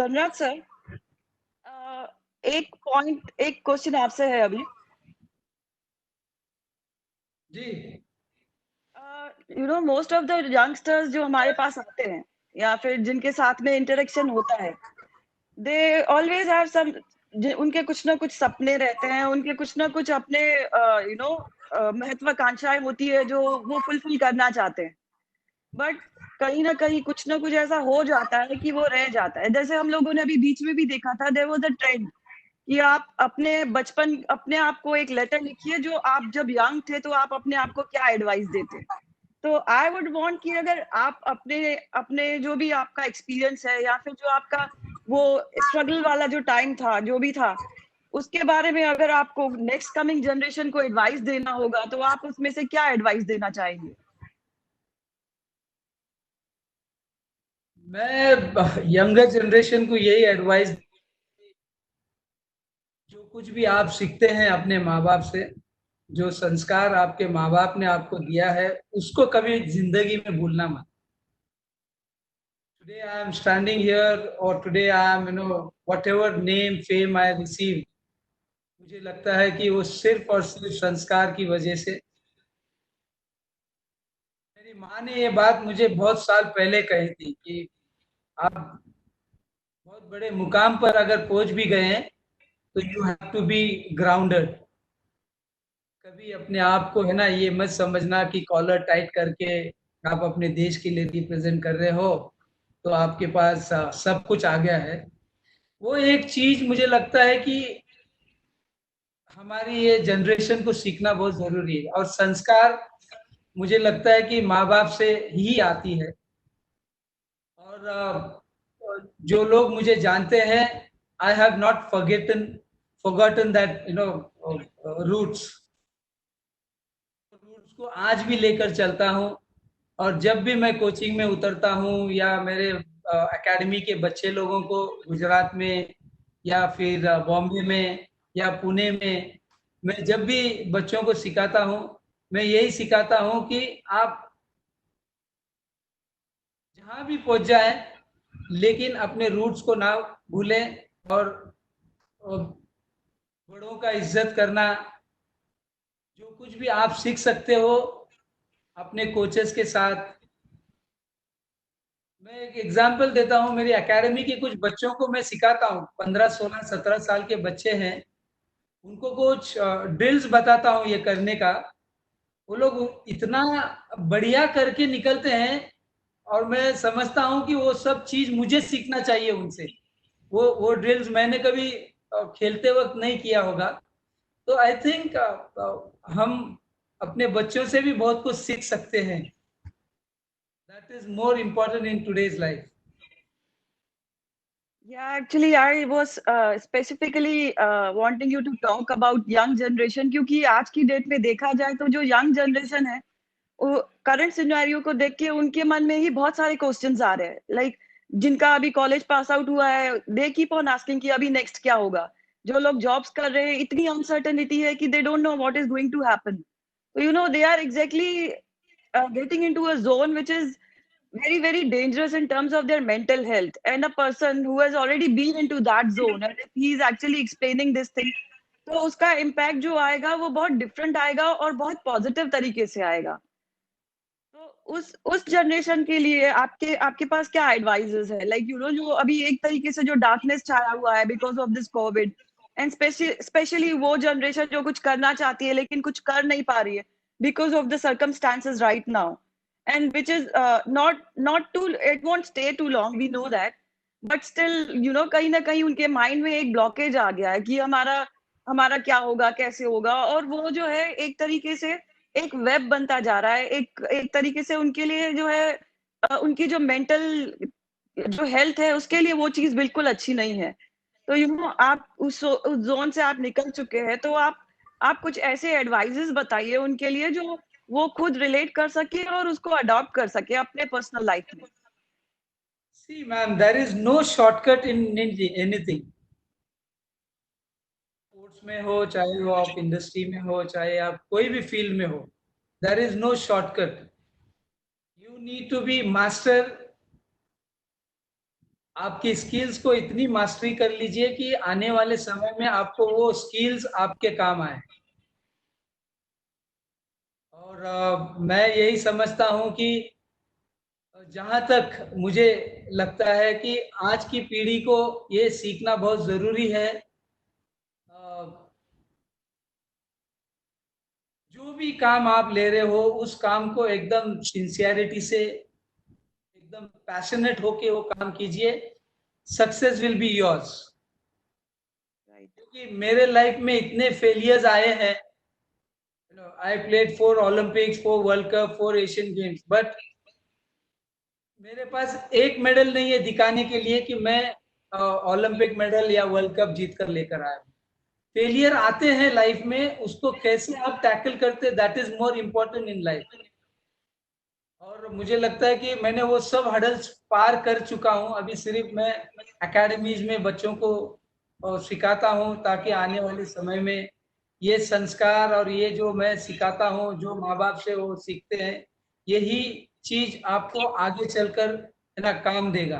Dhanraj sir, एक question आपसे है अभी। जी। मोस्ट ऑफ द यंगस्टर्स जो हमारे पास आते हैं या फिर जिनके साथ में इंटरेक्शन होता है, दे ऑलवेज हैव सम, उनके कुछ ना कुछ सपने रहते हैं, उनके कुछ ना कुछ अपने महत्वाकांक्षाएं होती है जो वो फुलफिल करना चाहते हैं। बट कहीं ना कहीं कुछ ना कुछ ऐसा हो जाता है कि वो रह जाता है। जैसे हम लोगों ने अभी बीच में भी देखा था, देयर वाज अ ट्रेंड कि आप अपने बचपन, अपने आप को एक लेटर लिखिए जो आप जब यंग थे तो आप अपने आप को क्या एडवाइस देते। तो आई वुड वांट कि अगर आप अपने अपने जो भी आपका एक्सपीरियंस है या फिर जो आपका वो स्ट्रगल वाला जो टाइम था, जो भी था, उसके बारे में अगर आपको नेक्स्ट कमिंग जनरेशन को एडवाइस देना होगा तो आप उसमें से क्या एडवाइस देना चाहेंगे? मैं यंगर जनरेशन को यही एडवाइस, जो कुछ भी आप सीखते हैं अपने माँ बाप से, जो संस्कार आपके माँ बाप ने आपको दिया है, उसको कभी जिंदगी में भूलना मत। Today I am standing here और today I am whatever name fame I receive, मुझे लगता है कि वो सिर्फ और सिर्फ संस्कार की वजह से। मेरी माँ ने ये बात मुझे बहुत साल पहले कही थी कि आप बहुत बड़े मुकाम पर अगर पहुंच भी गए हैं तो you have to be grounded. कभी अपने आप को, है ना, ये मत समझना कि कॉलर टाइट करके आप अपने देश के लिए रिप्रेजेंट कर रहे हो तो आपके पास सब कुछ आ गया है। वो एक चीज मुझे लगता है कि हमारी ये जनरेशन को सीखना बहुत जरूरी है। और संस्कार मुझे लगता है कि माँ बाप से ही आती है। और जो लोग मुझे जानते हैं, I have not forgotten that roots roots को आज भी लेकर चलता हूँ। और जब भी मैं कोचिंग में उतरता हूँ या मेरे एकेडमी के बच्चे लोगों को गुजरात में या फिर बॉम्बे में या पुणे में, मैं जब भी बच्चों को सिखाता हूँ, मैं यही सिखाता हूँ कि आप जहाँ भी पहुंच जाए लेकिन अपने रूट्स को ना भूलें। और बड़ों का इज्जत करना, जो कुछ भी आप सीख सकते हो अपने कोचेस के साथ। मैं एक एग्जांपल देता हूँ, मेरी एकेडमी के कुछ बच्चों को मैं सिखाता हूँ, 15 16 17 साल के बच्चे हैं, उनको कुछ ड्रिल्स बताता हूँ ये करने का। वो लोग इतना बढ़िया करके निकलते हैं और मैं समझता हूँ कि वो सब चीज मुझे सीखना चाहिए उनसे। वो ड्रिल्स मैंने कभी खेलते वक्त नहीं किया होगा। तो आई थिंक हम अपने बच्चों से भी बहुत कुछ सीख सकते हैं। That is more important in today's life. Yeah, actually, I was specifically wanting you to talk about young generation, क्योंकि आज की डेट में देखा जाए तो जो यंग जनरेशन है, वो करंट सिनेरियो को देख के उनके मन में ही बहुत सारे क्वेश्चंस आ रहे हैं। लाइक जिनका अभी कॉलेज पास आउट हुआ है, दे कीप ऑन आस्किंग कि अभी नेक्स्ट क्या होगा। जो लोग जॉब्स कर रहे हैं, इतनी अनसर्टेनिटी है कि they don't know what is going to happen. तो they are exactly getting into a zone which is very very dangerous in terms of their mental health. And a person who has already been into that zone, and if he is actually explaining this thing, तो उसका impact जो आएगा वो बहुत different आएगा और बहुत positive तरीके से आएगा। तो उस जनरेशन के लिए आपके आपके पास क्या एडवाइजेस है? लाइक जो अभी एक तरीके से जो डार्कनेस छाया हुआ है because of this Covid, and specially वो जनरेशन जो कुछ करना चाहती है लेकिन कुछ कर नहीं पा रही है because of the circumstances right now, and which is not too, it won't stay too long, we know that. But still कहीं ना कहीं उनके माइंड में एक ब्लॉकेज आ गया है कि हमारा हमारा क्या होगा, कैसे होगा। और वो जो है एक तरीके से एक वेब बनता जा रहा है, एक एक तरीके से उनके लिए जो है उनकी जो मेंटल जो हेल्थ है उसके लिए वो चीज बिल्कुल अच्छी नहीं है। तो आप उस जोन से आप निकल चुके हैं, तो आप कुछ ऐसे एडवाइजेस बताइए उनके लिए जो वो खुद रिलेट कर सके और उसको अडॉप्ट कर सके अपने पर्सनल लाइफ में। See ma'am, there is no shortcut in anything. Sports में हो, चाहे वो आप इंडस्ट्री में हो, चाहे आप कोई भी फील्ड में हो, there is no shortcut. You need to be master आपकी स्किल्स को इतनी मास्टरी कर लीजिए कि आने वाले समय में आपको वो स्किल्स आपके काम आए। और मैं यही समझता हूँ कि जहां तक मुझे लगता है कि आज की पीढ़ी को ये सीखना बहुत जरूरी है, जो भी काम आप ले रहे हो उस काम को एकदम सिंसियरिटी से, एकदम पैशनेट होके वो काम कीजिए, success will be yours. Right. क्योंकि मेरे लाइफ में इतने फेलियर्स आए हैं, I played 4 Olympics, 4 world cup, 4 Asian games, but मेरे पास एक मेडल नहीं है दिखाने के लिए कि मैं ओलंपिक मेडल या वर्ल्ड कप जीत कर लेकर आया हूँ। फेलियर आते हैं लाइफ में, उसको कैसे आप टैकल करते, that is more important in life. और मुझे लगता है कि मैंने वो सब हडल्स पार कर चुका हूँ। अभी सिर्फ मैं एकेडमीज में बच्चों को सिखाता हूँ, ताकि आने वाले समय में ये संस्कार और ये जो मैं सिखाता हूँ, जो माँ बाप से वो सीखते हैं, यही चीज आपको आगे चलकर है ना काम देगा।